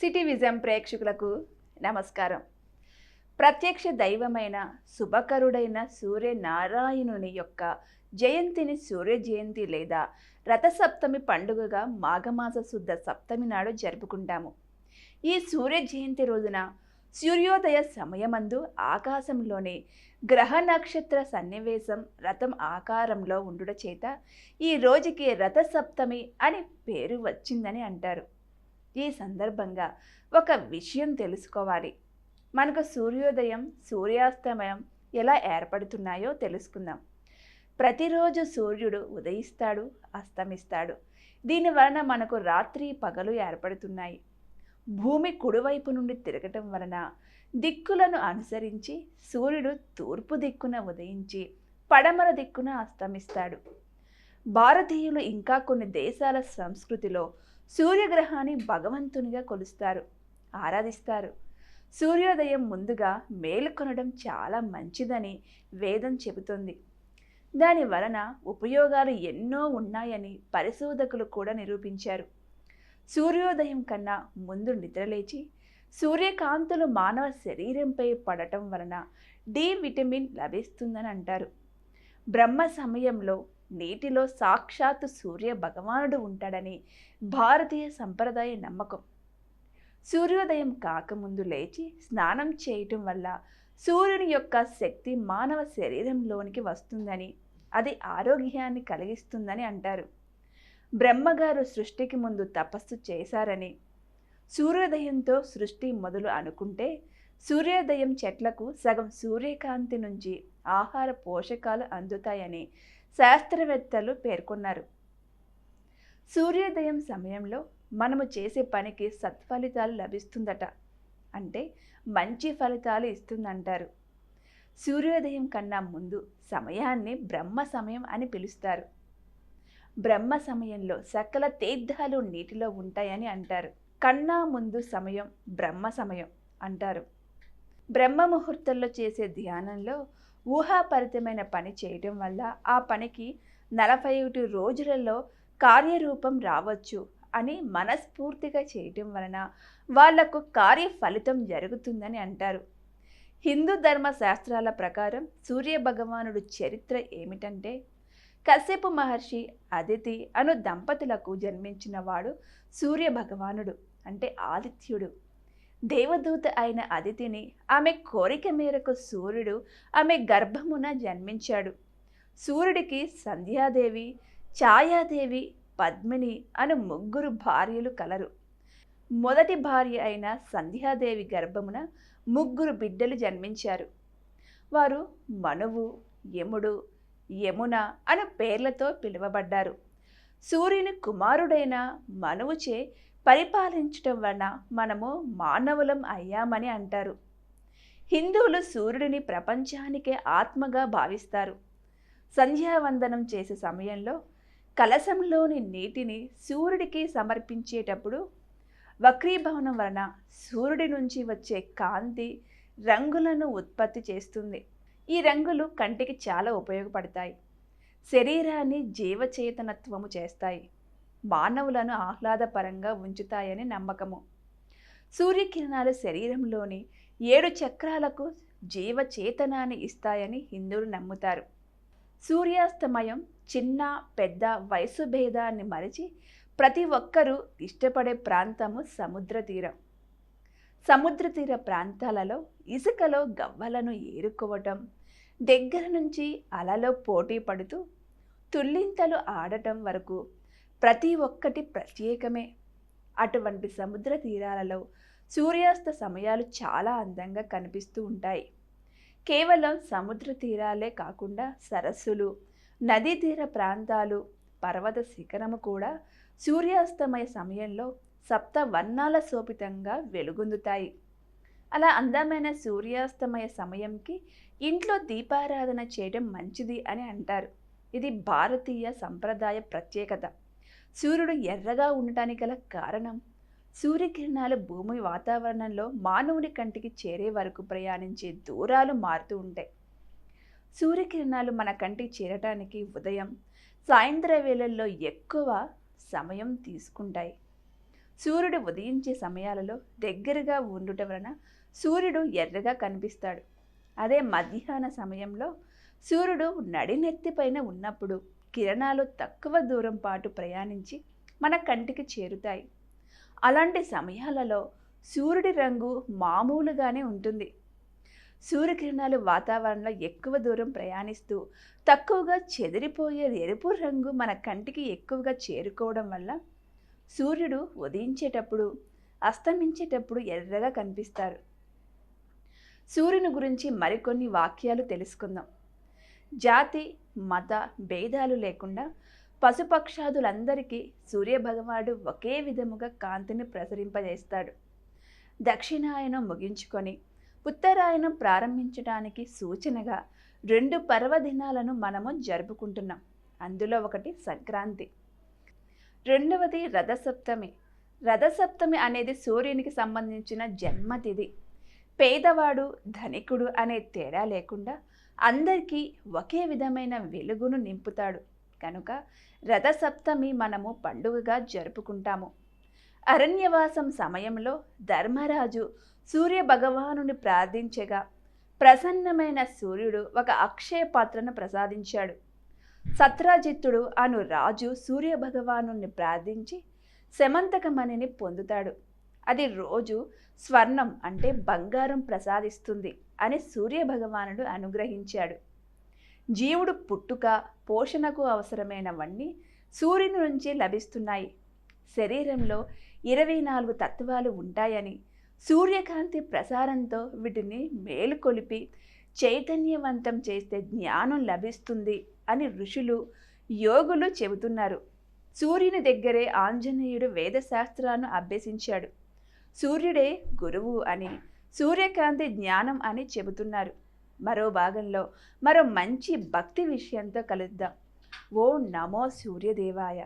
City vision ప్రేక్షకులకు నమస్కారం. ప్రత్యక్ష దైవమైన శుభకరుడైన సూర్యనారాయణుని యొక్క జయంతిని సూర్య జయంతి లేదా రథసప్తమి పండుగగా మాఘమాస శుద్ధ సప్తమి నాడు జరుపుకుంటాము. ఈ సూర్య జయంతి రోజున సూర్యోదయ సమయమందు ఆకాశంలోని గ్రహ నక్షత్ర సన్నివేశం రథం ఆకారంలో ఉండుట చేత ఈ రోజుకి రథసప్తమి అని పేరు వచ్చిందని అంటారు. ఈ సందర్భంగా ఒక విషయం తెలుసుకోవాలి. మనకు సూర్యోదయం సూర్యాస్తమయం ఎలా ఏర్పడుతున్నాయో తెలుసుకుందాం. ప్రతిరోజు సూర్యుడు ఉదయిస్తాడు, అస్తమిస్తాడు. దీని వలన మనకు రాత్రి పగలు ఏర్పడుతున్నాయి. భూమి కుడివైపు నుండి తిరగటం వలన దిక్కులను అనుసరించి సూర్యుడు తూర్పు దిక్కున ఉదయించి పడమర దిక్కున అస్తమిస్తాడు. భారతీయులు ఇంకా కొన్ని దేశాల సంస్కృతిలో సూర్యగ్రహాన్ని భగవంతునిగా కొలుస్తారు, ఆరాధిస్తారు. సూర్యోదయం ముందుగా మేలుకొనడం చాలా మంచిదని వేదం చెబుతుంది. దాని వలన ఉపయోగాలు ఎన్నో ఉన్నాయని పరిశోధకులు కూడా నిరూపించారు. సూర్యోదయం కన్నా ముందు నిద్రలేచి సూర్యకాంతులు మానవ శరీరంపై పడటం వలన డి విటమిన్ లభిస్తుందని అంటారు. బ్రహ్మ సమయంలో నీటిలో సాక్షాత్తు సూర్య భగవానుడు ఉంటాడని భారతీయ సంప్రదాయ నమ్మకం. సూర్యోదయం కాకముందు లేచి స్నానం చేయటం వల్ల సూర్యుని యొక్క శక్తి మానవ శరీరంలోనికి వస్తుందని, అది ఆరోగ్యాన్ని కలిగిస్తుందని అంటారు. బ్రహ్మగారు సృష్టికి ముందు తపస్సు చేశారని, సూర్యోదయంతో సృష్టి మొదలు అనుకుంటే సూర్యోదయం చెట్లకు సగం సూర్యకాంతి నుంచి ఆహార పోషకాలు అందుతాయని శాస్త్రవేత్తలు పేర్కొన్నారు. సూర్యోదయం సమయంలో మనము చేసే పనికి సత్ఫలితాలు లభిస్తుందట, అంటే మంచి ఫలితాలు ఇస్తుందంటారు. సూర్యోదయం కన్నా ముందు సమయాన్ని బ్రహ్మ సమయం అని పిలుస్తారు. బ్రహ్మ సమయంలో సకల తీర్థాలు నీటిలో ఉంటాయని అంటారు. కన్నా ముందు సమయం బ్రహ్మ సమయం అంటారు. బ్రహ్మ ముహూర్తంలో చేసే ధ్యానంలో ఊహాపరితమైన పని చేయటం వల్ల ఆ పనికి 41 రోజులలో కార్యరూపం రావచ్చు అని మనస్ఫూర్తిగా చేయటం వలన వాళ్లకు కార్య ఫలితం జరుగుతుందని అంటారు. హిందూ ధర్మ శాస్త్రాల ప్రకారం సూర్య భగవానుడు చరిత్ర ఏమిటంటే, కశ్యపు మహర్షి అదితి అను దంపతులకు జన్మించిన వాడు సూర్య భగవానుడు, అంటే ఆదిత్యుడు. దేవదూత అయిన అదితిని ఆమె కోరిక మేరకు సూర్యుడు ఆమె గర్భమున జన్మించాడు. సూర్యుడికి సంధ్యాదేవి, ఛాయాదేవి, పద్మిని అను 3 భార్యలు కలరు. మొదటి భార్య అయిన సంధ్యాదేవి గర్భమున 3 బిడ్డలు జన్మించారు. వారు మనువు, యముడు, యమున అను పేర్లతో పిలువబడ్డారు. సూర్యుని కుమారుడైన మనువుచే పరిపాలించటం వలన మనము మానవులం అయ్యామని అంటారు. హిందువులు సూర్యుడిని ప్రపంచానికే ఆత్మగా భావిస్తారు. సంధ్యావందనం చేసే సమయంలో కలశంలోని నీటిని సూర్యుడికి సమర్పించేటప్పుడు వక్రీభవనం వలన సూర్యుడి నుంచి వచ్చే కాంతి రంగులను ఉత్పత్తి చేస్తుంది. ఈ రంగులు కంటికి చాలా ఉపయోగపడతాయి. శరీరాన్ని జీవచేతనత్వము చేస్తాయి. మానవులను ఆహ్లాదపరంగా ఉంచుతాయని నమ్మకము. సూర్యకిరణాలు శరీరంలోని 7 చక్రాలకు జీవచేతనాన్ని ఇస్తాయని హిందువులు నమ్ముతారు. సూర్యాస్తమయం చిన్న పెద్ద వయసు భేదాన్ని మరిచి ప్రతి ఒక్కరూ ఇష్టపడే ప్రాంతము సముద్ర తీరం. సముద్ర తీర ప్రాంతాలలో ఇసుకలో గవ్వలను ఏరుకోవటం, దగ్గర నుంచి అలలో పోటీ పడుతూ తుల్లింతలు ఆడటం వరకు ప్రతి ఒక్కటి ప్రత్యేకమే. అటువంటి సముద్ర తీరాలలో సూర్యాస్త సమయాలు చాలా అందంగా కనిపిస్తూ ఉంటాయి. కేవలం సముద్ర తీరాలే కాకుండా సరస్సులు, నదీ తీర ప్రాంతాలు, పర్వత శిఖరము కూడా సూర్యాస్తమయ సమయంలో సప్త వర్ణాల శోభితంగా వెలుగొందుతాయి. అలా అందమైన సూర్యాస్తమయ సమయంకి ఇంట్లో దీపారాధన చేయడం మంచిది అని అంటారు. ఇది భారతీయ సంప్రదాయ ప్రత్యేకత. సూర్యుడు ఎర్రగా ఉండటానికి గల కారణం, సూర్యకిరణాలు భూమి వాతావరణంలో మానవుని కంటికి చేరే వరకు ప్రయాణించే దూరాలు మారుతూ ఉంటాయి. సూర్యకిరణాలు మన కంటికి చేరటానికి ఉదయం, సాయంత్ర వేళల్లో ఎక్కువ సమయం తీసుకుంటాయి. సూర్యుడు ఉదయించే సమయాలలో దగ్గరగా ఉండుట వలన సూర్యుడు ఎర్రగా కనిపిస్తాడు. అదే మధ్యాహ్న సమయంలో సూర్యుడు నడినెత్తిపైన ఉన్నప్పుడు కిరణాలు తక్కువ దూరం పాటు ప్రయాణించి మన కంటికి చేరుతాయి. అలాంటి సమయాలలో సూర్యుడి రంగు మామూలుగానే ఉంటుంది. సూర్యకిరణాలు వాతావరణంలో ఎక్కువ దూరం ప్రయాణిస్తూ తక్కువగా చెదిరిపోయే ఎరుపు రంగు మన కంటికి ఎక్కువగా చేరుకోవడం వల్ల సూర్యుడు ఉదయించేటప్పుడు అస్తమించేటప్పుడు ఎర్రగా కనిపిస్తారు. సూర్యుని గురించి మరికొన్ని వాక్యాలు తెలుసుకుందాం. జాతి మత భేదాలు లేకుండా పశుపక్షాదులందరికీ సూర్యభగవానుడు ఒకే విధముగా కాంతిని ప్రసరింపజేస్తాడు. దక్షిణాయనం ముగించుకొని ఉత్తరాయణం ప్రారంభించడానికి సూచనగా 2 పర్వదినాలను మనము జరుపుకుంటున్నాం. అందులో ఒకటి సంక్రాంతి, రెండవది రథసప్తమి. రథసప్తమి అనేది సూర్యునికి సంబంధించిన జన్మతిథి. పేదవాడు ధనికుడు అనే తేడా లేకుండా అందరికీ ఒకే విధమైన వెలుగును నింపుతాడు కనుక రథసప్తమి మనము పండుగగా జరుపుకుంటాము. అరణ్యవాసం సమయంలో ధర్మరాజు సూర్య భగవానుని ప్రార్థించగా ప్రసన్నమైన సూర్యుడు ఒక అక్షయ పాత్రను ప్రసాదించాడు. సత్రాజిత్తుడు అను రాజు సూర్య భగవాను ప్రార్థించి శమంతకమణిని పొందుతాడు. అది రోజు స్వర్ణం అంటే బంగారం ప్రసాదిస్తుంది అని సూర్య భగవానుడు అనుగ్రహించాడు. జీవుడు పుట్టుక పోషణకు అవసరమైనవన్నీ సూర్యుని నుంచి లభిస్తున్నాయి. శరీరంలో 24 తత్వాలు ఉంటాయని సూర్యకాంతి ప్రసారంతో వీటిని మేలుకొలిపి చైతన్యవంతం చేస్తే జ్ఞానం లభిస్తుంది అని ఋషులు యోగులు చెబుతున్నారు. సూర్యుని దగ్గరే ఆంజనేయుడు వేదశాస్త్రాన్ని అభ్యసించాడు. సూర్యుడే గురువు అని, సూర్యకాంతి జ్ఞానం అని చెబుతున్నారు. మరో భాగంలో మరో మంచి భక్తి విషయంతో కలుద్దాం. ఓం నమో సూర్యదేవాయ.